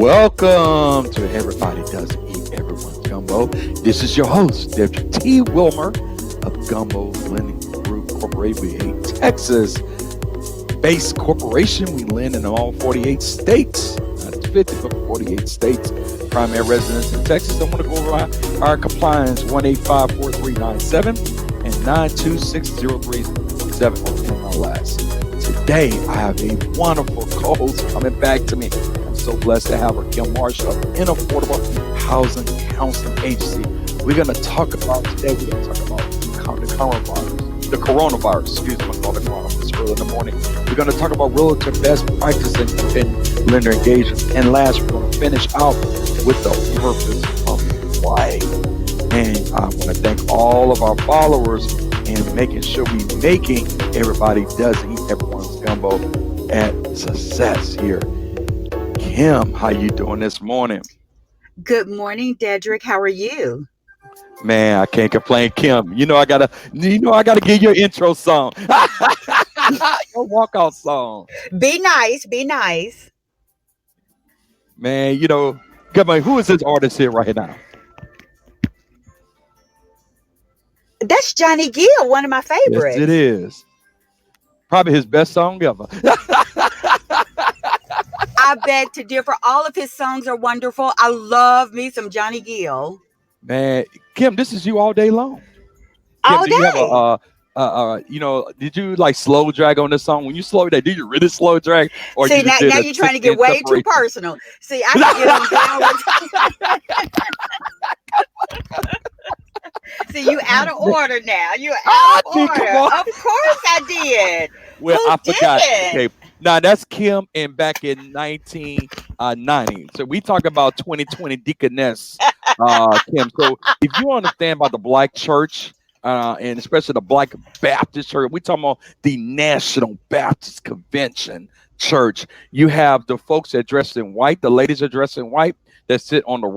Welcome to Everybody Doesn't Eat Everyone's Gumbo. This is your host, Dr. T. Wilmer of Gumbo Lending Group Corporation. We're a Texas-based corporation. We lend in all 48 states, not 50, but 48 states. Primary residents in Texas. I want to go over our compliance, 1-855-4397 and 926-0317 on MLS. Today, I have a wonderful co-host coming back to me. I'm so blessed to have her, Kim Marshall of InAffordable Housing Counseling Agency. We're going to talk about today, the coronavirus. Excuse me, I call it coronavirus early in the morning. We're going to talk about relative best practices in lender engagement. And last, we're going to finish out with the purpose of play. And I want to thank all of our followers and making sure we making Everybody Doesn't Eat Everyone's Gumbo at success here. Kim, how you doing this morning? Good morning, Dedrick. How are you? Man, I can't complain, Kim. I gotta give your intro song. Your walkout song. Be nice. Man, come on, who is this artist here right now? That's Johnny Gill, one of my favorites. Yes, it is. Probably his best song ever. I beg to differ. All of his songs are wonderful. I love me some Johnny Gill. Man, Kim, this is you all day long. Kim, do you have did you like slow drag on this song? When you slow drag, did you really slow drag? Or see, now you're trying to get way too personal. See, I can get on down with See, you out of order now. You out of order. Of course I did. Well, Who I forgot. didn't? Okay. Now that's Kim and back in 1990. So we talk about 2020 deaconess, Kim. So if you understand about the Black church, and especially the Black Baptist church, we talking about the National Baptist Convention Church. You have the folks that dress in white, the ladies are dressed in white that sit on the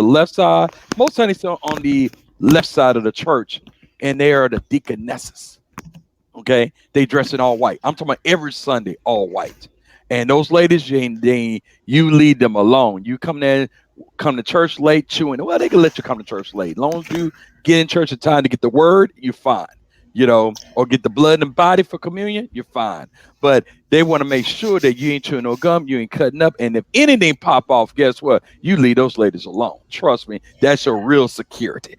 left side. Most times they sit on the left side of the church, and they are the deaconesses. Okay, they dress in all white. I'm talking about every Sunday, all white. And those ladies, you lead them alone. You come to church late, chewing. Well, they can let you come to church late. As long as you get in church in time to get the word, you're fine. Or get the blood and body for communion, you're fine. But they want to make sure that you ain't chewing no gum, you ain't cutting up. And if anything pop off, guess what? You leave those ladies alone. Trust me, that's your real security.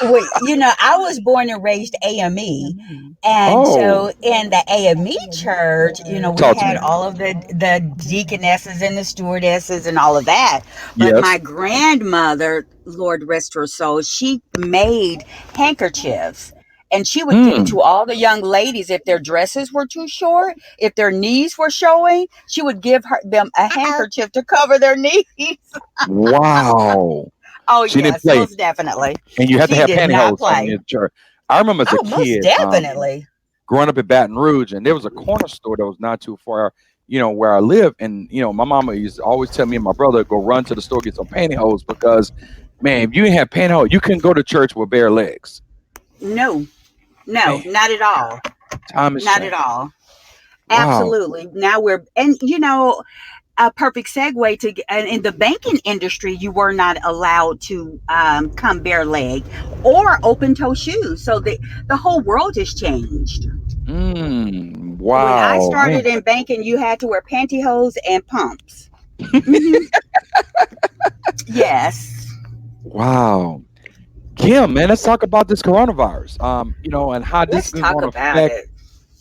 Wait, I was born and raised AME. And so in the AME church, we had all of the deaconesses and the stewardesses and all of that. But my grandmother, Lord rest her soul, she made handkerchiefs. And she would give it to all the young ladies if their dresses were too short, if their knees were showing, she would give them a handkerchief to cover their knees. Wow. Oh, yes, most definitely. And you have to have pantyhose in your church. I remember as a kid, most definitely. Growing up in Baton Rouge, and there was a corner store that was not too far, where I live. And, my mama used to always tell me and my brother, go run to the store, get some pantyhose, because, man, if you didn't have pantyhose, you couldn't go to church with bare legs. No, not at all. Time is not shame. At all. Wow. Absolutely. Now a perfect segue to in the banking industry, you were not allowed to come bare leg or open toe shoes. So the whole world has changed. Wow. When I started in banking, you had to wear pantyhose and pumps. Yes. Wow. Kim, man, let's talk about this coronavirus. And how this is going to affect.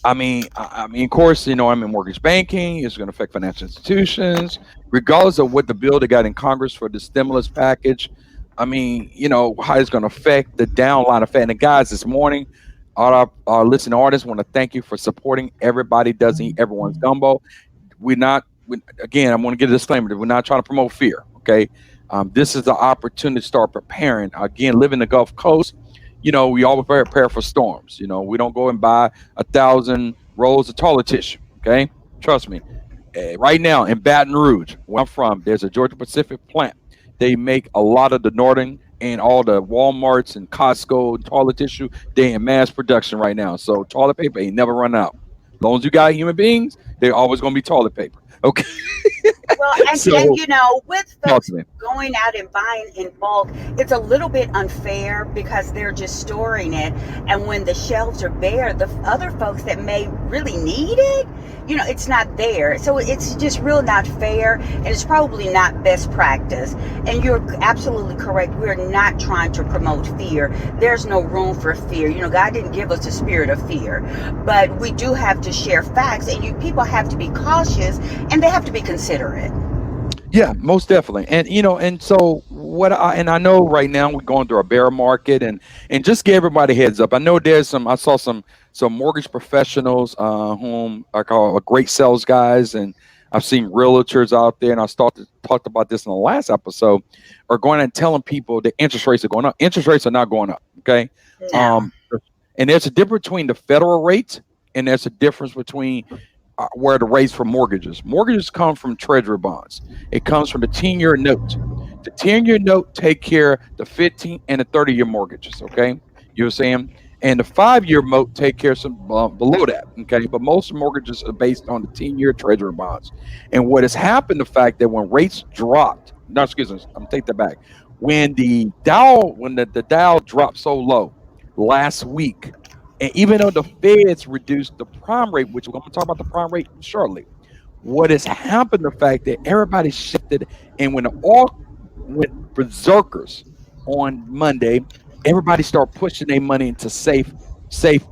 I mean, of course, I'm in mortgage banking. It's going to affect financial institutions, regardless of what the bill they got in Congress for the stimulus package. How it's going to affect the downline effect. And guys, this morning, all our listening artists want to thank you for supporting Everybody Doesn't Eat Everyone's Gumbo. Again, I'm going to get a disclaimer that we're not trying to promote fear. Okay. This is the opportunity to start preparing. Again, living the Gulf Coast, we always prepare for storms. We don't go and buy 1,000 rolls of toilet tissue. Okay, trust me. Right now in Baton Rouge, where I'm from, there's a Georgia Pacific plant. They make a lot of the Northern and all the Walmarts and Costco toilet tissue. They in mass production right now. So toilet paper ain't never run out. As long as you got human beings, they're always going to be toilet paper. Okay. Well, and So with talk folks to me. going out and buying in bulk, it's a little bit unfair because they're just storing it, and when the shelves are bare, the other folks that may really need it, it's not there. So it's just real not fair, and it's probably not best practice. And you're absolutely correct. We're not trying to promote fear. There's no room for fear. God didn't give us a spirit of fear, but we do have to share facts, and people have to be cautious, and they have to be considerate. Yeah, most definitely. And and so I know right now we're going through a bear market, and just give everybody a heads up. I know there's I saw some mortgage professionals whom I call great sales guys, and I've seen realtors out there, and I talked about this in the last episode, are going and telling people that interest rates are going up. Interest rates are not going up. Okay. No. Um and there's a difference between the federal rate, and there's a difference between where the rates for mortgages. Mortgages come from treasury bonds. It comes from the 10-year note. The 10-year note take care of the 15 and the 30-year mortgages. Okay, you know what I'm saying? And the 5-year note take care of some below that. Okay, but most mortgages are based on the 10-year treasury bonds. And what has happened, the fact that when rates dropped, no, excuse me, I'm take that back. When the Dow dropped so low last week, and even though the Feds reduced the prime rate, which we're going to talk about the prime rate shortly, what has happened, the fact that everybody shifted, and when the oil went berserkers on Monday, everybody started pushing their money into safe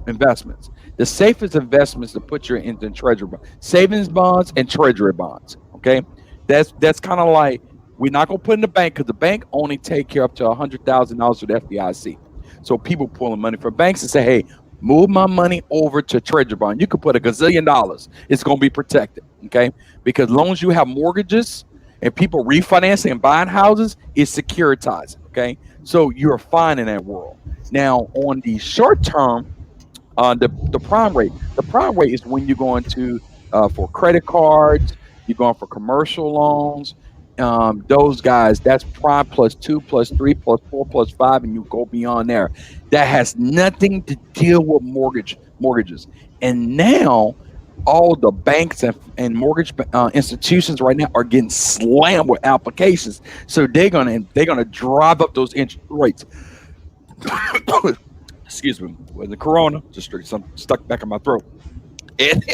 investments. The safest investments to put your into treasury bonds, savings bonds and treasury bonds. Okay, that's kind of like we're not going to put in the bank because the bank only take care up to $100,000 with FDIC. So people pulling money from banks and say, "Hey, move my money over to treasury bond. You could put $1 gazillion. It's going to be protected." Okay, because as long as you have mortgages and people refinancing and buying houses, it's securitizing. Okay, so you're fine in that world. Now, on the short term, the prime rate. The prime rate is when you're going to for credit cards, you're going for commercial loans. Those guys, that's prime plus two, plus three, plus four, plus five, and you go beyond there. That has nothing to deal with mortgages. And now all the banks and mortgage institutions right now are getting slammed with applications. So they're gonna drive up those interest rates. Excuse me, with the corona, just some stuck back in my throat. And,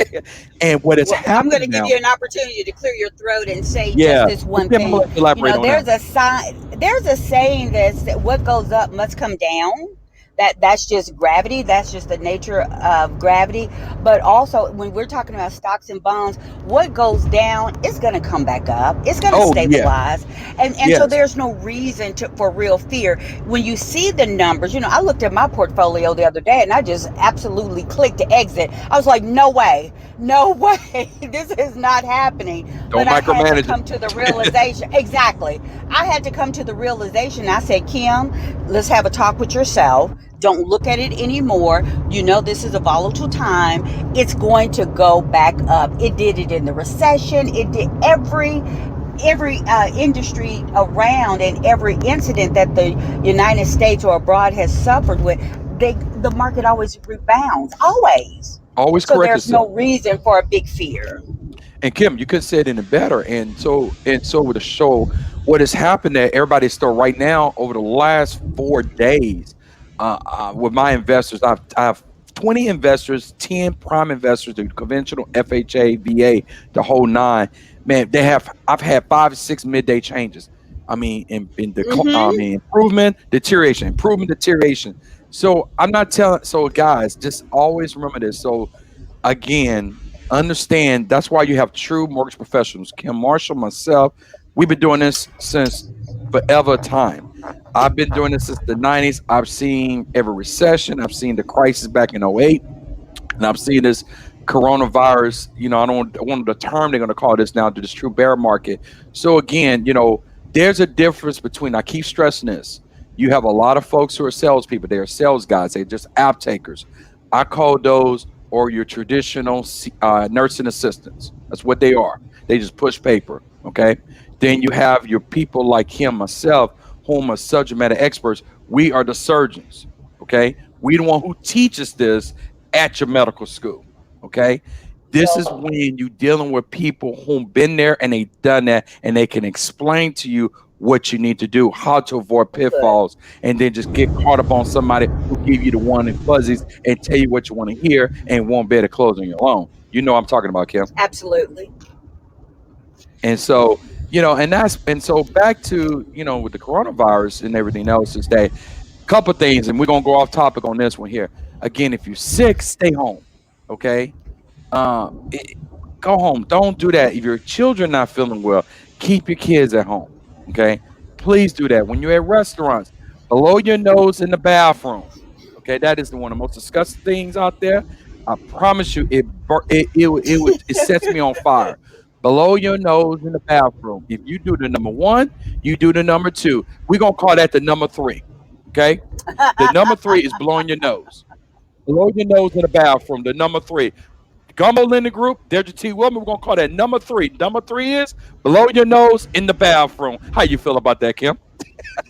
and what has Well, I'm going happened to give now, you an opportunity to clear your throat and say just yeah, this but one Kim, I'm gonna thing. let you elaborate on that. There's a saying that what goes up must come down. That's just gravity. That's just the nature of gravity. But also, when we're talking about stocks and bonds, what goes down is going to come back up. It's going to Oh yeah, stabilize, and so yes. there's no reason for real fear. When you see the numbers, I looked at my portfolio the other day, and I just absolutely clicked to exit. I was like, no way, no way, this is not happening. But Don't I had to micromanage come to the realization. Exactly. I had to come to the realization. I said, Kim, let's have a talk with yourself. Don't look at it anymore. This is a volatile time. It's going to go back up. It did it in the recession. It did every industry around, and every incident that the United States or abroad has suffered with. The market always rebounds, always. Always So correct there's yourself. no reason for a big fear. And Kim, you could say it in it better. And so with the show, what has happened that everybody's still right now over the last 4 days, with my investors, I have 20 investors, 10 prime investors, the conventional FHA, VA, the whole nine. Man, I've had 5 or 6 midday changes. I mean, I Mm-hmm. mean, improvement, deterioration. So I'm not telling. So guys, just always remember this. So again, understand that's why you have true mortgage professionals. Kim Marshall, myself, we've been doing this since forever time. I've been doing this since the 90s. I've seen every recession. I've seen the crisis back in '08. And I'm seeing this coronavirus, I want the term they're going to call this now to this true bear market. So again, there's a difference between, I keep stressing this. You have a lot of folks who are salespeople. They are sales guys. They're just app takers. I call those or your traditional nursing assistants. That's what they are. They just push paper. Okay. Then you have your people like him, myself, whom are subject matter experts. We are the surgeons. Okay. We the one who teaches this at your medical school. Okay. this is when you're dealing with people who've been there and they done that, and they can explain to you what you need to do, how to avoid Good. pitfalls, and then just get caught up on somebody who give you the one and fuzzies and tell you what you want to hear and won't bear the clothes on your own. You know what I'm talking about, Kim. Absolutely. And so, and so back to, with the coronavirus and everything else is that couple things, and we're gonna go off topic on this one here. Again, if you're sick, stay home. Okay. It, go home. Don't do that. If your children not feeling well, keep your kids at home. Okay. Please do that. When you're at restaurants, blow your nose in the bathroom. Okay, that is the one of the most disgusting things out there. I promise you, it sets me on fire. Blow your nose in the bathroom. If you do the number one, you do the number two. We're gonna call that the number three. Okay, the number three is blowing your nose. Blow your nose in the bathroom. The number three. Gumbo in the group, there's your T. Woman. We're gonna call that number three. Number three is blow your nose in the bathroom. How you feel about that, Kim?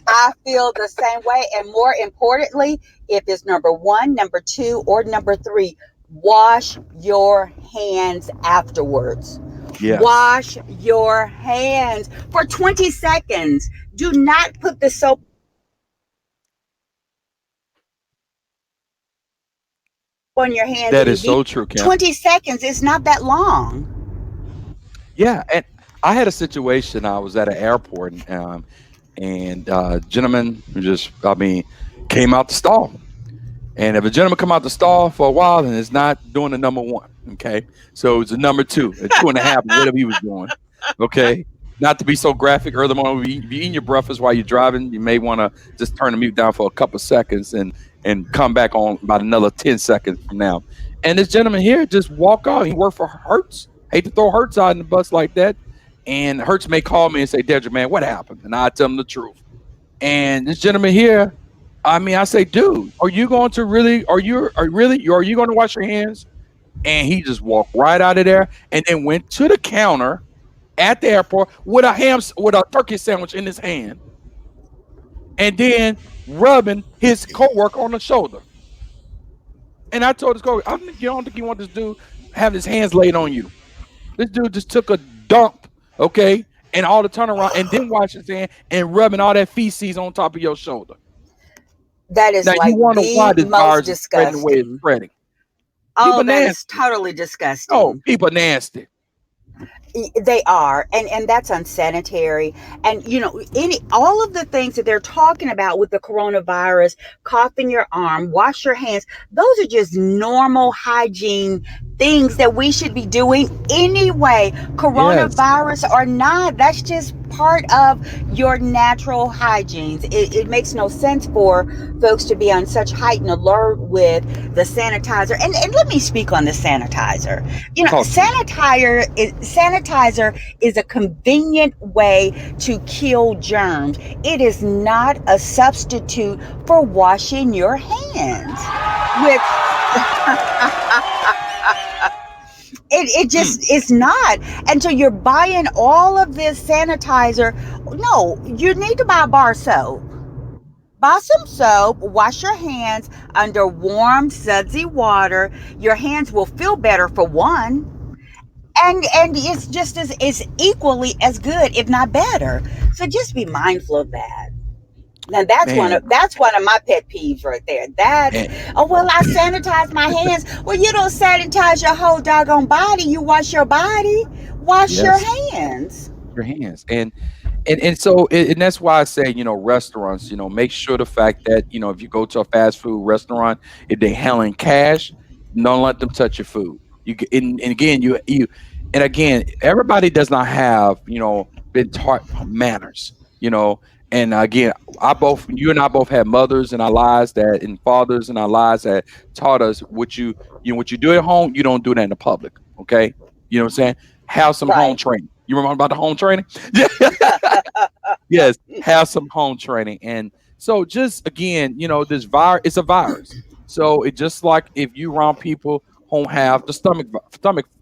I feel the same way. And more importantly, if it's number one, number two, or number three, wash your hands afterwards. Yes, Wash your hands for 20 seconds. Do not put the soap on your hands that and is immediately. so true, Kim. 20 seconds is not that long. Yeah, and I had a situation. I was at an airport, and gentleman who just, I mean, came out the stall. And if a gentleman come out the stall for a while and is not doing the number one, okay, so it's a number two, a two and a half, whatever he was doing, okay. Not to be so graphic, early morning, if you're eating your breakfast while you're driving, you may want to just turn the mute down for a couple seconds and come back on about another 10 seconds from now. And this gentleman here just walk out. He worked for Hertz. Hate to throw Hertz out in the bus like that. And Hertz may call me and say, Dedrick, man, what happened? And I tell him the truth. And this gentleman here, I mean, I say, dude, are you going to really? Are you going to wash your hands? And he just walked right out of there and then went to the counter at the airport with with a turkey sandwich in his hand, and then rubbing his coworker on the shoulder. And I told this coworker, you don't think you want this dude have his hands laid on you? This dude just took a dump, okay, and all the turnaround, and then wash his hand and rubbing all that feces on top of your shoulder. That is Now you like wonder why the this most virus is spreading the way it's disgusting. spreading. Oh, People that is nasty. totally Oh, disgusting. people nasty. They are, and that's unsanitary. And any all of the things that they're talking about with the coronavirus, cough in your arm, wash your hands, those are just normal hygiene things that we should be doing anyway, Yes. coronavirus or not. That's just part of your natural hygienes. It makes no sense for folks to be on such heightened alert with the sanitizer. And let me speak on the sanitizer. Talk to me. Sanitizer is a convenient way to kill germs. It is not a substitute for washing your hands with it Mm, just is not. And so you're buying all of this sanitizer. No, you need to buy a bar soap. Buy some soap, wash your hands under warm, sudsy water. Your hands will feel better for one. And it's just as it's equally as good, if not better. So just be mindful of that. Now man, that's one of my pet peeves right there. That's and, oh well, I sanitize my hands. Well, you don't sanitize your whole doggone body. You wash your body. Wash your yes, hands. your hands. And so and that's why I say, restaurants, make sure the fact that, if you go to a fast food restaurant, if they handling cash, don't let them touch your food. And again, and again, everybody does not have, been taught manners, you know. And again, you and I both had mothers in our lives and fathers in our lives that taught us what you do at home, you don't do that in the public. Okay. You know what I'm saying? Have some home Right. training. You remember about the home training? Yes, have some home training. And so just again, this virus, it's a virus. So it just like if you around people who have the stomach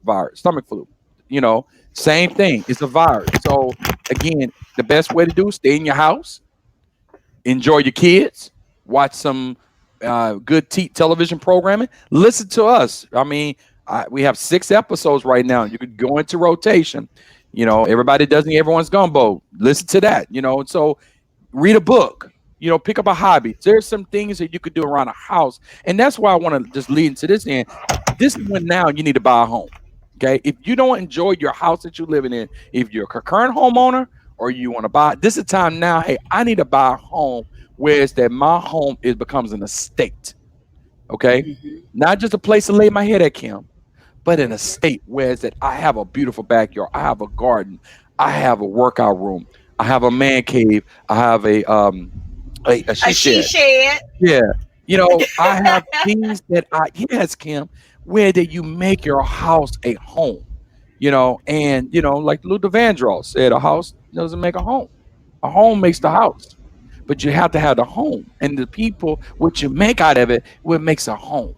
virus, stomach flu, you know, same thing. It's a virus. So again, the best way to do is stay in your house, enjoy your kids, watch some good television programming, listen to us. I mean, We have 6 episodes right now. You could go into rotation. Everybody doesn't. Everyone's gumbo. Listen to that. So read a book. Pick up a hobby. There's some things that you could do around a house, and that's why I want to just lead into this end. This is when now you need to buy a home. Okay, if you don't enjoy your house that you're living in, if you're a current homeowner or you want to buy, this is time now. Hey, I need to buy a home where it's that my home is becomes an estate. Okay, Hmm. not just a place to lay my head at, Kim, but in a state where it's that I have a beautiful backyard, I have a garden, I have a workout room, I have a man cave, I have a A she she shed. shed. Yeah. I have things that yes, Kim, where that you make your house a home, and like Luther Vandross said, a house doesn't make a home. A home makes the house. But you have to have the home. And the people, what you make out of it, what makes a home.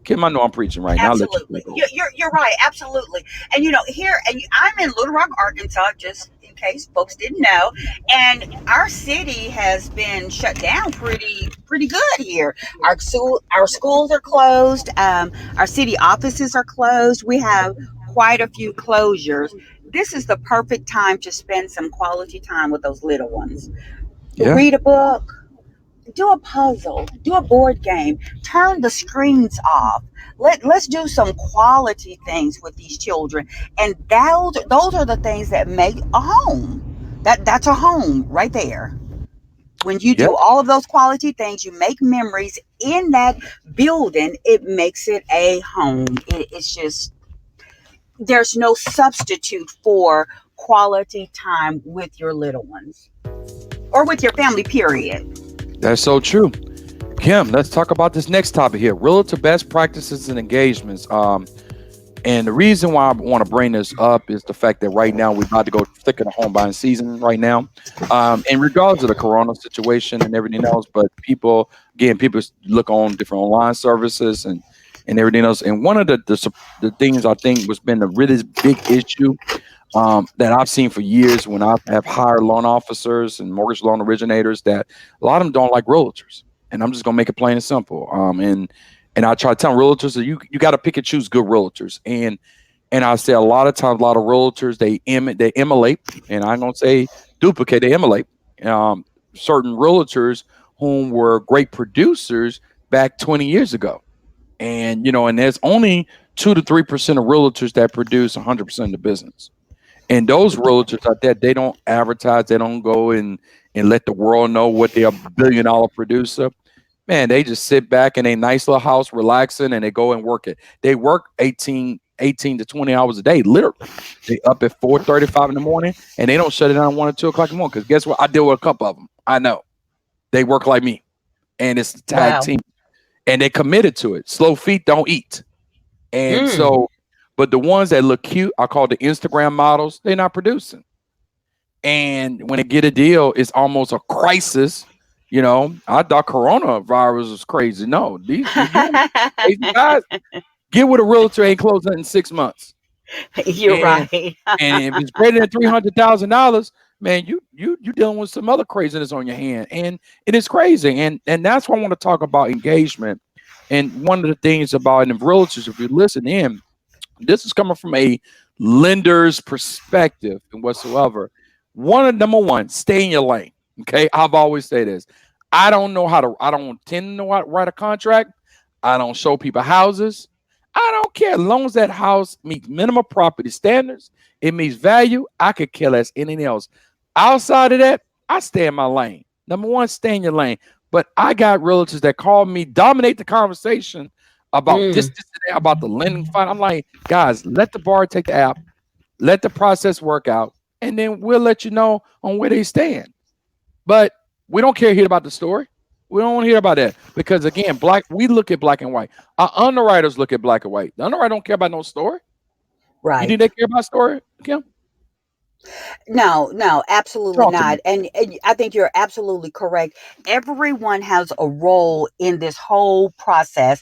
Kim, I know I'm preaching right now. I'll let you Absolutely. take over. You're right. Absolutely. And here, and I'm in Little Rock, Arkansas, just in case folks didn't know. And our city has been shut down pretty good here. Our schools are closed. Our city offices are closed. We have quite a few closures. This is the perfect time to spend some quality time with those little ones. Yeah. Read a book, do a puzzle, do a board game, turn the screens off. Let's do some quality things with these children. And those are the things that make a home. That's a home right there. When you Yeah. do all of those quality things, you make memories in that building, it makes it a home. It's just, there's no substitute for quality time with your little ones or with your family, period. That's so true. Kim, let's talk about this next topic here. Realtor best practices and engagements. And the reason why I want to bring this up is the fact that right now we're about to go thick in the home buying season right now. In regards to the corona situation and everything else, but people look on different online services and everything else. And one of the things I think was been a really big issue that I've seen for years when I have hired loan officers and mortgage loan originators that a lot of them don't like realtors. And I'm just gonna make it plain and simple. And I try to tell realtors that you got to pick and choose good realtors. And I say a lot of times, a lot of realtors they emulate, and I'm gonna say duplicate. They emulate um, certain realtors whom were great producers back 20 years ago. And there's only 2 to 3% of realtors that produce 100% of the business. And those realtors out there, they don't advertise, they don't go and let the world know what they're $1 billion producer. Man, they just sit back in a nice little house, relaxing, and they go and work it. They work 18 to 20 hours a day, literally. They up at 4:35 in the morning, and they don't shut it down 1 or 2 o'clock in the morning. Because guess what? I deal with a couple of them. I know they work like me, and it's a tag Wow. team, and they committed to it. Slow feet don't eat, and Mm. so, but the ones that look cute, I call the Instagram models. They're not producing. And when they get a deal, it's almost a crisis. I thought coronavirus was crazy. No, you want crazy guys? Get with a realtor ain't closing in 6 months. You're And right. and if it's greater than $300,000, man, you dealing with some other craziness on your hand, and it is crazy. And that's why I want to talk about engagement. And one of the things about and realtors, if you listen in, this is coming from a lender's perspective and whatsoever. Number one, stay in your lane. Okay. I've always said this. I don't tend to know how to write a contract. I don't show people houses. I don't care. As long as that house meets minimum property standards, it meets value, I could care less anything else. Outside of that, I stay in my lane. Number one, stay in your lane. But I got realtors that call me, dominate the conversation about Mm. this and that, about the lending fund. I'm like, guys, let the bar take the app, let the process work out, and then we'll let you know on where they stand. But we don't care here about the story. We don't want to hear about that because again, we look at black and white. Our underwriters look at black and white. The underwriter don't care about no story. You think Right. they care about story, Kim? No, no, absolutely Talk to not. me. And I think you're absolutely correct. Everyone has a role in this whole process,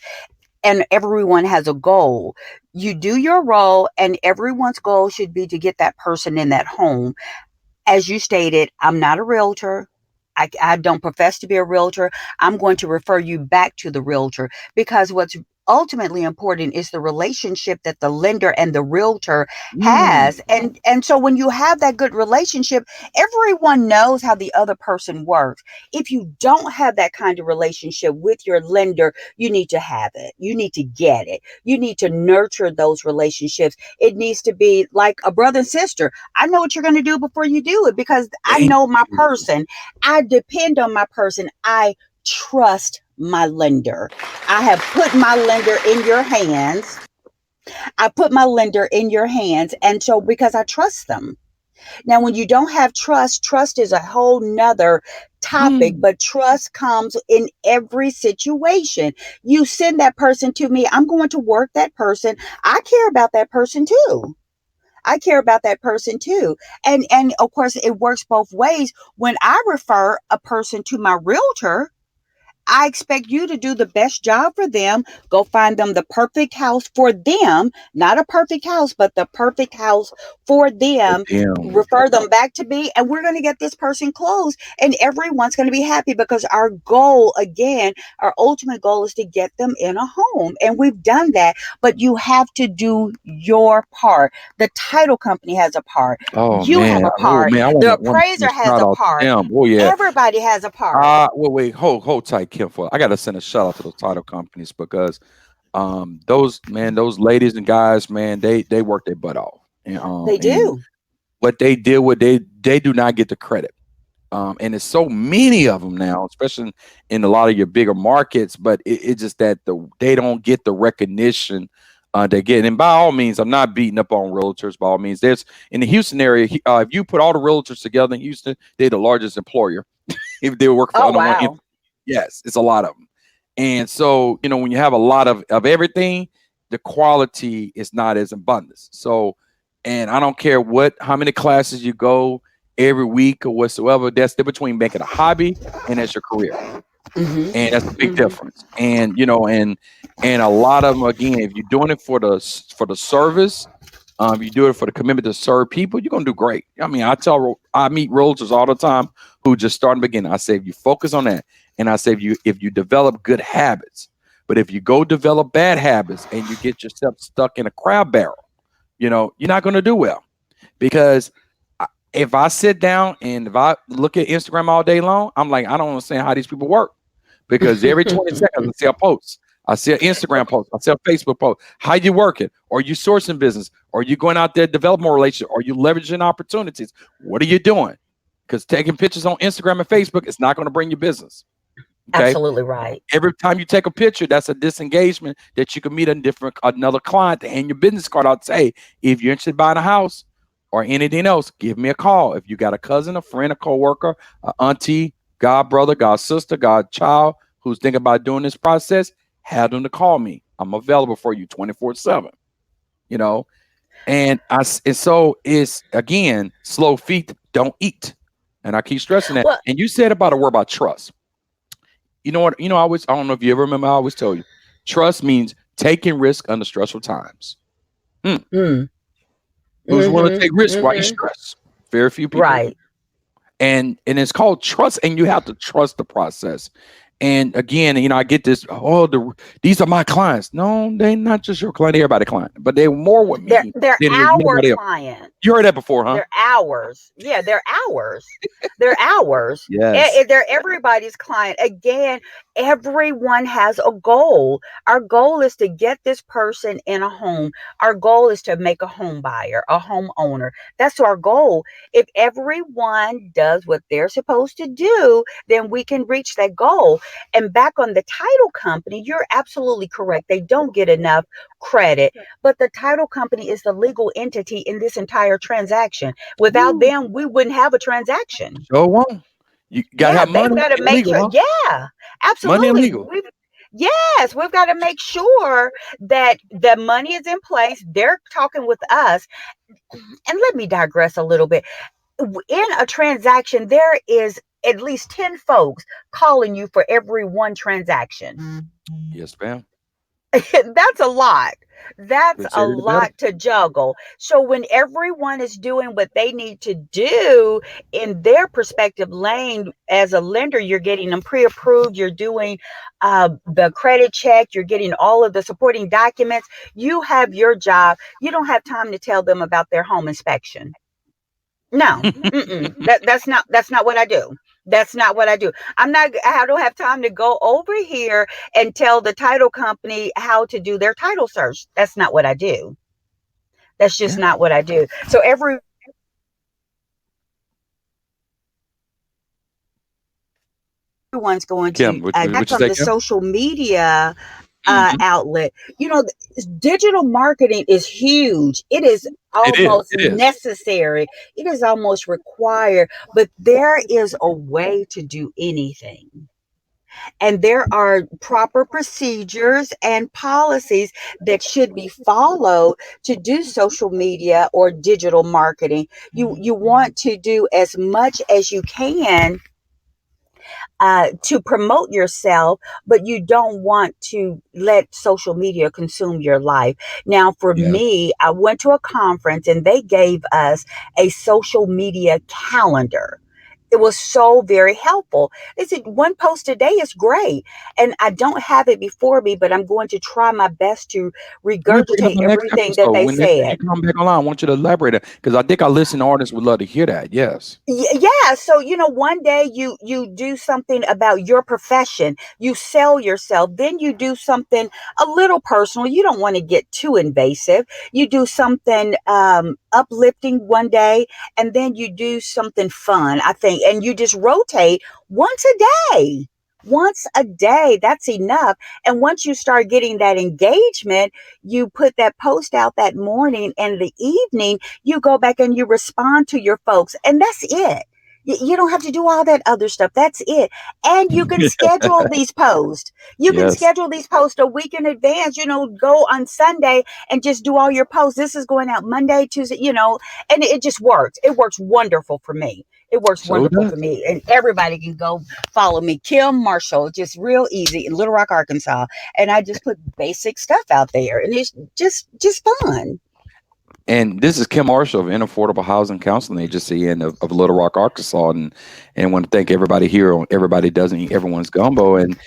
and everyone has a goal. You do your role, and everyone's goal should be to get that person in that home. As you stated, I'm not a realtor. I don't profess to be a realtor. I'm going to refer you back to the realtor because ultimately important is the relationship that the lender and the realtor has. Mm, And so when you have that good relationship, everyone knows how the other person works. If you don't have that kind of relationship with your lender, you need to have it. You need to get it. You need to nurture those relationships. It needs to be like a brother and sister. I know what you're going to do before you do it because I thank know my you. person. I depend on my person. I trust my lender. I have put my lender in your hands. I put my lender in your hands. And so because I trust them. Now, when you don't have trust, trust is a whole nother topic, Mm, but trust comes in every situation. You send that person to me, I'm going to work that person. I care about that person too. I care about that person too. And of course it works both ways. When I refer a person to my realtor, I expect you to do the best job for them. Go find them the perfect house for them, not a perfect house, but the perfect house for for them. them. Refer them back to me, and we're going to get this person closed, and everyone's going to be happy because our goal, again, our ultimate goal is to get them in a home. And we've done that, but you have to do your part. The title company has a part, you have a Oh part, man, I the want to send a appraiser has shout a out to part, them. Oh yeah. everybody has a part. Wait, hold tight, Kim. For I gotta send a shout out to those title companies because those ladies and guys, man, they work their butt off, They and do. what they deal with, they do not get the credit. And there's so many of them now, especially in a lot of your bigger markets. But it's just that they don't get the recognition they get. And by all means, I'm not beating up on realtors. By all means, there's in the Houston area. If you put all the realtors together in Houston, they're the largest employer. If they were working for Oh, under one, wow. yes, it's a lot of them. And so when you have a lot of everything, the quality is not as abundant. So, and I don't care how many classes you go every week or whatsoever. That's the between making a hobby and as your career, Mhm. and that's a big Mhm. difference. And and a lot of them, again, if you're doing it for the service, you do it for the commitment to serve people, you're gonna do great. I mean, I meet realtors all the time who just start and begin. I say if you focus on that, and I say if you develop good habits, but if you go develop bad habits and you get yourself stuck in a crab barrel, you're not gonna do well because if I sit down and if I look at Instagram all day long, I'm like, I don't understand how these people work because every 20 seconds I see a post. I see an Instagram post. I see a Facebook post. How you working? Are you sourcing business? Are you going out there develop more relationship? Are you leveraging opportunities? What are you doing? Because taking pictures on Instagram and Facebook is not going to bring you business. Okay. Absolutely right. Every time you take a picture, that's a disengagement that you can meet another client to hand your business card out. Say, if you're interested in buying a house or anything else, give me a call. If you got a cousin, a friend, a coworker, a auntie, god brother, god sister, god child who's thinking about doing this process, have them to call me. I'm available for you 24/7. You know, and so it's again slow feet don't eat, and I keep stressing that. Well, And you said about a word about trust. You know what? I don't know if you ever remember. I always tell you, trust means taking risk under stressful times. Hmm. mm, Who's willing to mhm, take risk while you mhm. stress? Very few people. Right. And it's called trust, and you have to trust the process. And again, I get this. Oh, these are my clients. No, they're not just your client. Everybody client, but they're more with They're me they're than with our anybody else. client. You heard that before, huh? They're ours. Yeah, they're ours. They're ours. Yes. They're everybody's client. Again, everyone has a goal. Our goal is to get this person in a home. Our goal is to make a home buyer, a homeowner. That's our goal. If everyone does what they're supposed to do, then we can reach that goal. And back on the title company, you're absolutely correct. They don't get enough credit, but the title company is the legal entity in this entire transaction. Without Woo. them, we wouldn't have a transaction. Show won't. You got to Yeah, have they've money got to and make legal, sure. huh? Yeah, Money and absolutely. legal. Yes, we've got to make sure that the money is in place. They're talking with us. And let me digress a little bit. In a transaction, there is at least 10 folks calling you for every one transaction. Yes, ma'am. That's a lot. That's a Appreciate it better. lot to juggle. So when everyone is doing what they need to do in their perspective lane, as a lender, you're getting them pre-approved, you're doing the credit check, you're getting all of the supporting documents. You have your job. You don't have time to tell them about their home inspection. No, mm-mm. That's not what I do. That's not what I do. I don't have time to go over here and tell the title company how to do their title search. That's not what I do. That's just Yeah. not what I do. So everyone's going to Kim, back what you on say, the Kim? social media Hmm. outlet. Digital marketing is huge. It is It is. almost It is. necessary. It is almost required. But there is a way to do anything. And there are proper procedures and policies that should be followed to do social media or digital marketing. You want to do as much as you can to promote yourself, but you don't want to let social media consume your life. Now, for Yeah. me, I went to a conference and they gave us a social media calendar. It was so very helpful. They said one post a day is great. And I don't have it before me, but I'm going to try my best to We'll bring it up regurgitate in the next everything that episode. they When next time you said. come back online, I want you to elaborate it because I think our listening audience would love to hear that. Yes. Yeah, so one day you do something about your profession, you sell yourself, then you do something a little personal. You don't want to get too invasive. You do something uplifting one day, and then you do something fun, I think, and you just rotate once a day. Once a day, that's enough. And once you start getting that engagement, you put that post out that morning, and the evening you go back and you respond to your folks, and that's it. You don't have to do all that other stuff. That's it. And you can schedule these posts. You can Yes. schedule these posts a week in advance. Go on Sunday and just do all your posts. This is going out Monday, Tuesday, and it just works. It works wonderful for me. It works So it wonderful for does. me. And everybody can go follow me, Kim Marshall, just real easy in Little Rock, Arkansas. And I just put basic stuff out there, and it's just fun. And this is Kim Marshall of InAffordable Housing Counseling Agency of Little Rock, Arkansas, and want to thank everybody here on Everybody Doesn't Eat Everyone's Gumbo. And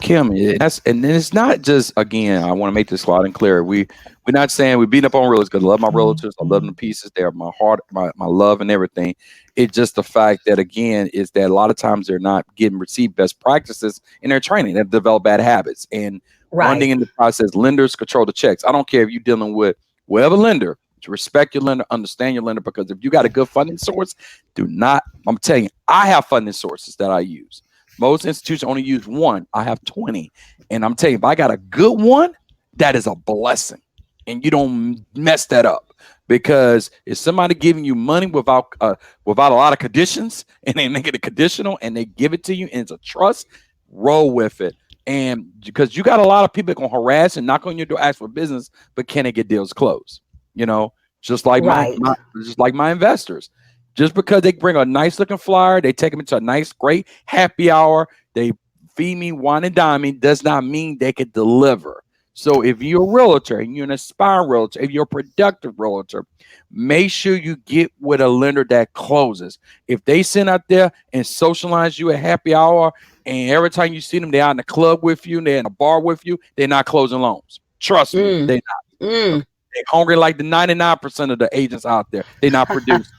Kim, and then it's not just, again, I want to make this loud and clear. We're not saying we beat up on realtors because I love my realtors, I love them to pieces. They are my heart, my love, and everything. It's just the fact that, again, is that a lot of times they're not getting received best practices in their training. They've developed bad habits, and one thing Right. in the process, lenders control the checks. I don't care if you're dealing with whatever lender, to respect your lender, understand your lender, because if you got a good funding source, do not, I'm telling you, I have funding sources that I use. Most institutions only use one. I have 20. And I'm telling you, if I got a good one, that is a blessing. And you don't mess that up. Because if somebody giving you money without a lot of conditions and they make it a conditional and they give it to you and it's a trust, roll with it. And because you got a lot of people that can harass and knock on your door, ask for business, but can they get deals closed? You know, just like Right. my investors. Just because they bring a nice looking flyer, they take them into a nice, great happy hour, they feed me, wine and dine me, does not mean they could deliver. So if you're a realtor and you're an aspiring realtor, if you're a productive realtor, make sure you get with a lender that closes. If they send out there and socialize you at happy hour, and every time you see them, they're out in the club with you, they're in a bar with you, they're not closing loans. Trust me, Mm, they're not. mm, Okay? They're hungry like the 99% of the agents out there. They're not producing.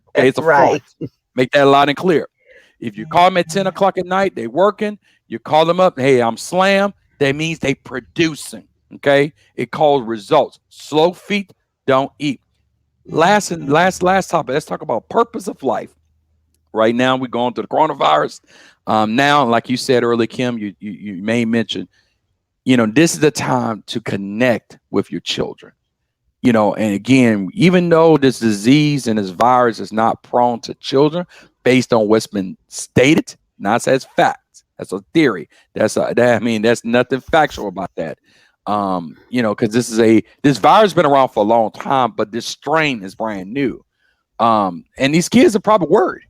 Okay, it's a front. right. Make that loud and clear. If you call them at 10 o'clock at night, they working. You call them up, hey, I'm slam. That means they producing. Okay, it calls results. Slow feet don't eat. Last topic. Let's talk about purpose of life. Right now, we're going through the coronavirus. Now, like you said earlier, Kim, you may mention, this is the time to connect with your children. And again, even though this disease and this virus is not prone to children based on what's been stated, not as facts. That's a theory. That's nothing factual about that. Because this virus has been around for a long time, but this strain is brand new. And these kids are probably worried,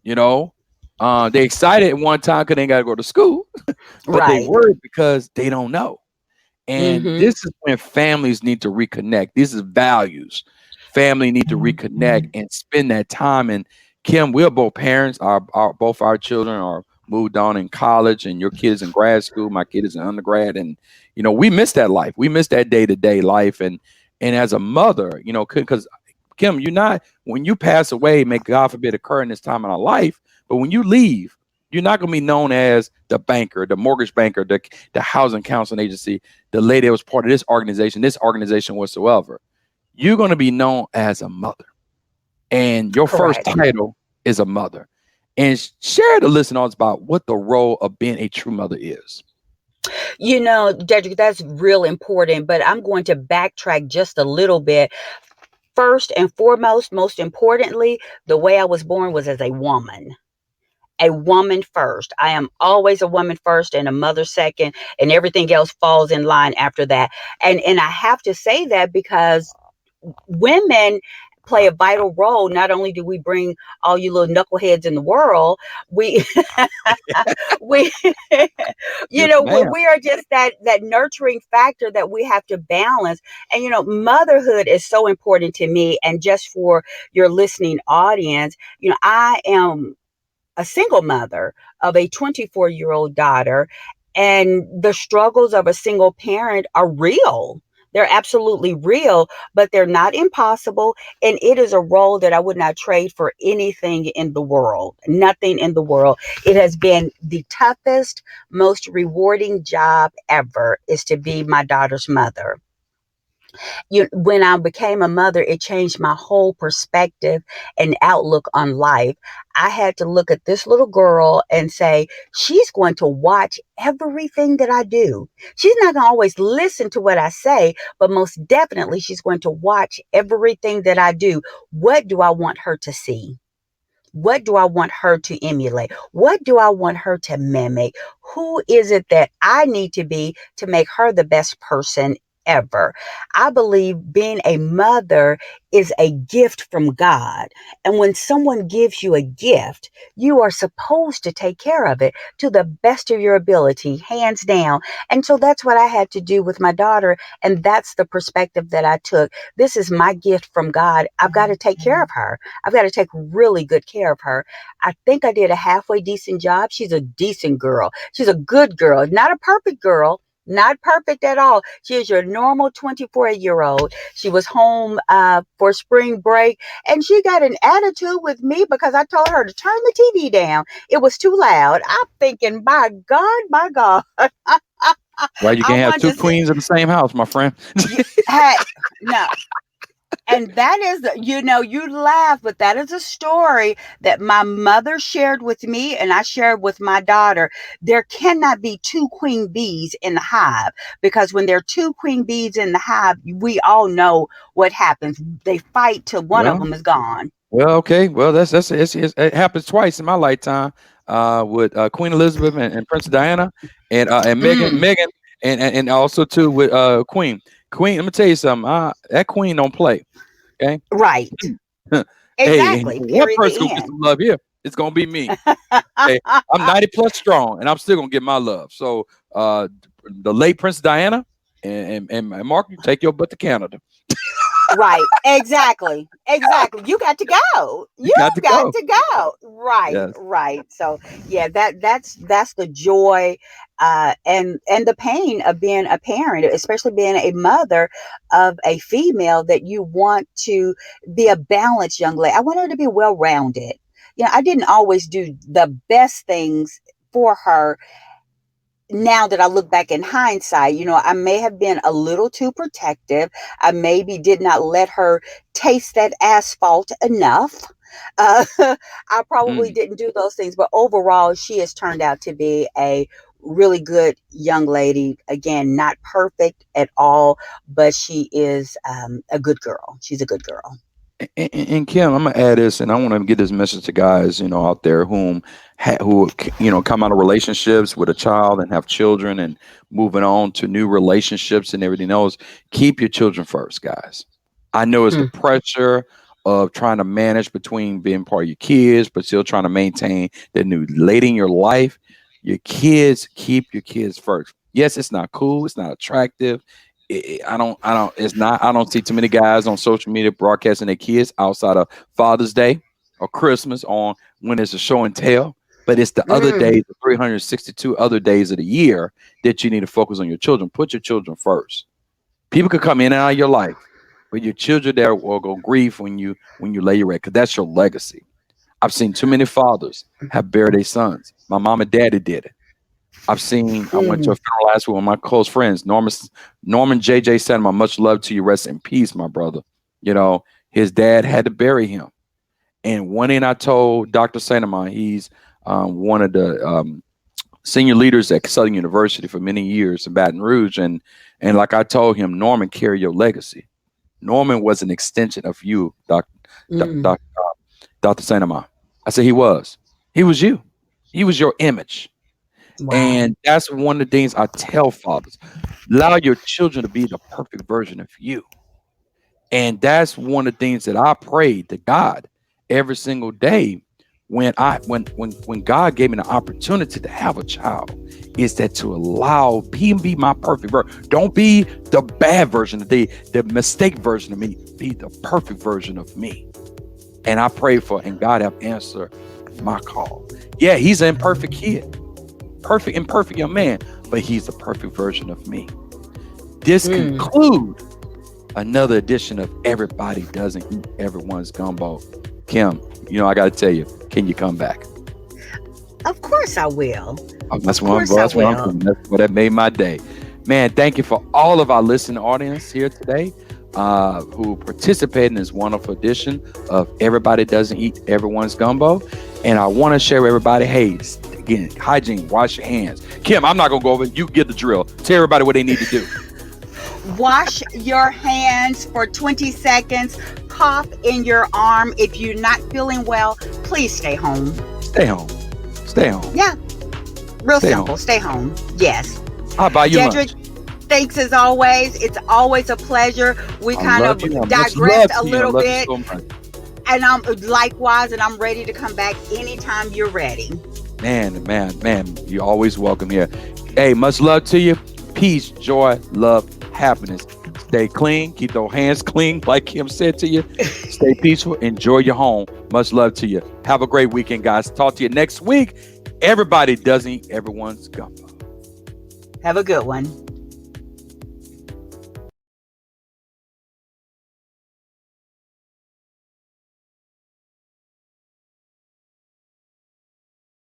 you know. They excited at one time because they got to go to school, but they Right. worried because they don't know. And Mm-hmm. this is when families need to reconnect. This is values. Family need to reconnect and spend that time. And Kim, we're both parents. Our both our children are moved on in college, and your kid is in grad school. My kid is in undergrad, and we miss that life. We miss that day to day life. And as a mother, because Kim, you're not when you pass away, may God forbid occur in this time in our life. But when you leave, you're not going to be known as the banker, the mortgage banker, the housing counseling agency, the lady that was part of this organization whatsoever. You're going to be known as a mother. And your first Correct. title is a mother. And share the listeners about what the role of being a true mother is. Dedrick, that's real important, but I'm going to backtrack just a little bit. First and foremost, most importantly, the way I was born was as a woman. A woman first. I am always a woman first and a mother second, and everything else falls in line after that. And I have to say that because women play a vital role. Not only do we bring all you little knuckleheads in the world, we we Yes, ma'am. we are just that nurturing factor that we have to balance. And motherhood is so important to me. And just for your listening audience, I am a single mother of a 24-year-old daughter, and the struggles of a single parent are real. They're absolutely real, but they're not impossible. And it is a role that I would not trade for anything in the world. Nothing in the world. It has been the toughest, most rewarding job ever, is to be my daughter's mother. When I became a mother, it changed my whole perspective and outlook on life. I had to look at this little girl and say, she's going to watch everything that I do. She's not going to always listen to what I say, but most definitely she's going to watch everything that I do. What do I want her to see? What do I want her to emulate? What do I want her to mimic? Who is it that I need to be to make her the best person ever? I believe being a mother is a gift from God. And when someone gives you a gift, you are supposed to take care of it to the best of your ability, hands down. And so that's what I had to do with my daughter. And that's the perspective that I took. This is my gift from God. I've got to take care of her. I've got to take really good care of her. I think I did a halfway decent job. She's a decent girl. She's a good girl, not a perfect girl. Not perfect at all. She is your normal 24-year-old. She was home for spring break, and she got an attitude with me because I told her to turn the TV down. It was too loud. I'm thinking, my God, Right? You I can't have wanted two to say, queens in the same house, my friend. hey, no. And that is, you laugh, but that is a story that my mother shared with me and I shared with my daughter. There cannot be two queen bees in the hive, because when there are two queen bees in the hive, we all know what happens. They fight till one of Well, them is gone. okay. Well, it happens twice in my lifetime with Queen Elizabeth and Princess Diana and Mm, Megan and also too with Queen. Let me tell you something. That Queen don't play. Okay. right. Hey, and Exactly. one Period. person The gonna get some love here. It's gonna be me. Okay, I'm 90 plus strong, and I'm still gonna get my love. So, the late Princess Diana and Mark, you take your butt to Canada. Right. Exactly. Exactly. You got to go. You You got to got go. to go. Right. Yes. Right. So yeah, that's the joy and the pain of being a parent, especially being a mother of a female, that you want to be a balanced young lady. I want her to be well rounded. I didn't always do the best things for her. Now that I look back in hindsight, I may have been a little too protective. I maybe did not let her taste that asphalt enough. I probably Mm. didn't do those things, but overall, she has turned out to be a really good young lady. Again, not perfect at all, but she is a good girl. She's a good girl. And Kim, I'm gonna add this, and I want to get this message to guys, out there who come out of relationships with a child and have children and moving on to new relationships and everything else. Keep your children first, guys. I know it's the Hmm. pressure of trying to manage between being part of your kids, but still trying to maintain the new lady in your life. Your kids, keep your kids first. Yes, it's not cool. It's not attractive. I don't see too many guys on social media broadcasting their kids outside of Father's Day or Christmas on when it's a show and tell. But it's the other Mm, days, the 362 other days of the year that you need to focus on your children. Put your children first. People could come in and out of your life, but your children there will go grieve when you lay your egg, because that's your legacy. I've seen too many fathers have buried their sons. My mom and daddy did it. I went to a mm, funeral last week with my close friends, Norman JJ Cinema. Much love to you. Rest in peace, my brother. You know, his dad had to bury him. And one thing I told Dr. Sanema, he's one of the senior leaders at Southern University for many years in Baton Rouge. And like I told him, Norman, carry your legacy. Norman was an extension of you, mm. Doc, Dr. Sanema. I said he was. He was you. He was your image. Wow. And that's one of the things I tell fathers. Allow your children to be the perfect version of you. And that's one of the things that I pray to God every single day when God gave me the opportunity to have a child, is that to allow him be my perfect version. Don't be the bad version of the mistake version of me. Be the perfect version of me. And I pray for, and God have answered my call. Yeah, he's an imperfect kid. Perfect, imperfect young man, but he's the perfect version of me. This Mm. conclude another edition of Everybody Doesn't Eat Everyone's Gumbo. Kim, I got to tell you, can you come back? Of course I will. Oh, Of course I that's what I'm will. doing. That's what that made my day. Man, thank you for all of our listening audience here today who participated in this wonderful edition of Everybody Doesn't Eat Everyone's Gumbo. And I want to share with everybody, hey, again, hygiene, wash your hands. Kim, I'm not going to go over it. You get the drill. Tell everybody what they need to do. Wash your hands for 20 seconds. Cough in your arm. If you're not feeling well, please stay home. Stay home. Stay home. Yeah, real Stay simple. home. Stay home. Yes. I'll buy you Dedrick, lunch. thanks as always. It's always a pleasure. We I kind love of you. Much love digressed a to you. I little love you bit. so much. And I'm likewise, and I'm ready to come back anytime you're ready. Man, you're always welcome here. Hey, much love to you. Peace, joy, love, happiness. Stay clean. Keep those hands clean, like Kim said to you. Stay peaceful. Enjoy your home. Much love to you. Have a great weekend, guys. Talk to you next week. Everybody doesn't eat everyone's gumbo. Have a good one.